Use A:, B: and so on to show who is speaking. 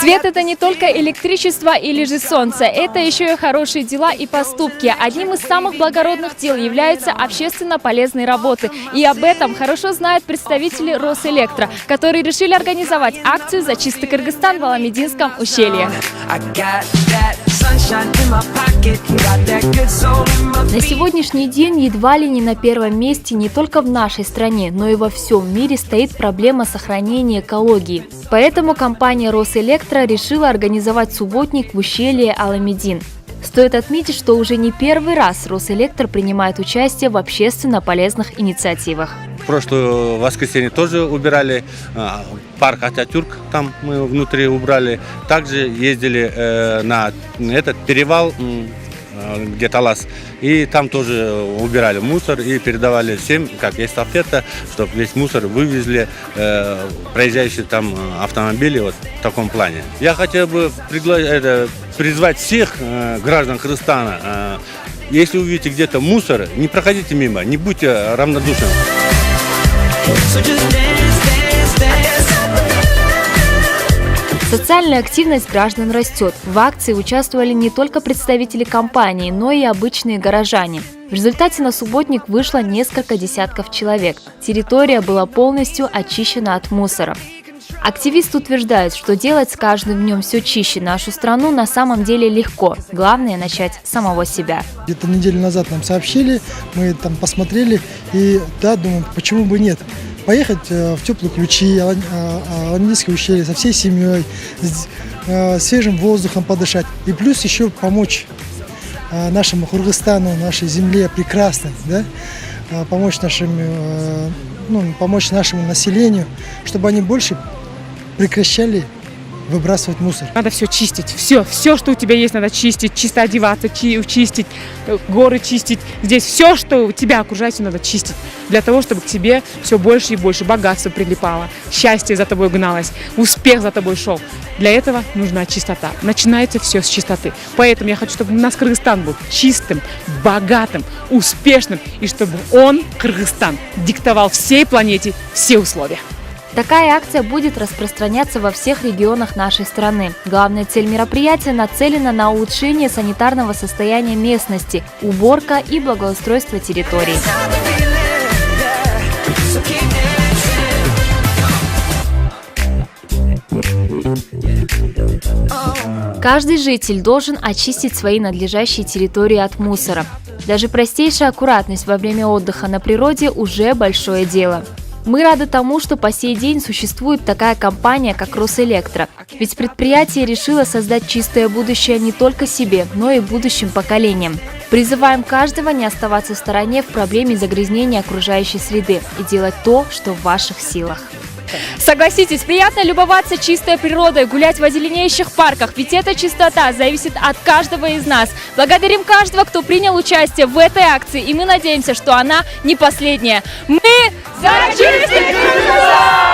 A: Свет – это не только электричество или же солнце, это еще и хорошие дела и поступки. Одним из самых благородных дел являются общественно полезные работы. И об этом хорошо знают представители Росэлектро, которые решили организовать акцию «За чистый Кыргызстан» в Аламединском ущелье. На сегодняшний день едва ли не на первом месте не только в нашей стране, но и во всем мире стоит проблема сохранения экологии. Поэтому компания Росэлектро решила организовать субботник в ущелье Аламедин. Стоит отметить, что уже не первый раз Росэлектро принимает участие в общественно полезных инициативах.
B: В прошлое воскресенье тоже убирали парк Ататюрк, там мы внутри убрали. Также ездили на этот перевал, где Талас, и там тоже убирали мусор и передавали всем, как эстафета, чтобы весь мусор вывезли проезжающие там автомобили вот в таком плане. Я хотел бы призвать всех граждан Кыргызстана, если увидите где-то мусор, не проходите мимо, не будьте равнодушны.
A: Социальная активность граждан растет. В акции участвовали не только представители компании, но и обычные горожане. В результате на субботник вышло несколько десятков человек. Территория была полностью очищена от мусора. Активисты утверждают, что делать с каждым днем все чище нашу страну на самом деле легко. Главное – начать с самого себя.
C: Где-то неделю назад нам сообщили, мы там посмотрели и да, думаем, почему бы нет. Поехать в теплые ключи, Аламединское ущелье со всей семьей, свежим воздухом подышать. И плюс еще помочь нашему Кыргызстану, нашей земле прекрасной, да? помочь нашему населению, чтобы они больше прекращали выбрасывать мусор.
D: Надо все чистить, все, что у тебя есть, надо чистить, чисто одеваться, чистить, горы чистить. Здесь все, что у тебя окружает, все надо чистить. Для того, чтобы к тебе все больше и больше богатства прилипало, счастье за тобой гналось, успех за тобой шел. Для этого нужна чистота. Начинается все с чистоты. Поэтому я хочу, чтобы у нас Кыргызстан был чистым, богатым, успешным, и чтобы он, Кыргызстан, диктовал всей планете все условия.
A: Такая акция будет распространяться во всех регионах нашей страны. Главная цель мероприятия нацелена на улучшение санитарного состояния местности, уборка и благоустройство территорий. Каждый житель должен очистить свои надлежащие территории от мусора. Даже простейшая аккуратность во время отдыха на природе уже большое дело. Мы рады тому, что по сей день существует такая компания, как Росэлектро. Ведь предприятие решило создать чистое будущее не только себе, но и будущим поколениям. Призываем каждого не оставаться в стороне в проблеме загрязнения окружающей среды и делать то, что в ваших силах. Согласитесь, приятно любоваться чистой природой, гулять в озеленеющих парках, ведь эта чистота зависит от каждого из нас. Благодарим каждого, кто принял участие в этой акции, и мы надеемся, что она не последняя. Мы за чистый Кыргызстан!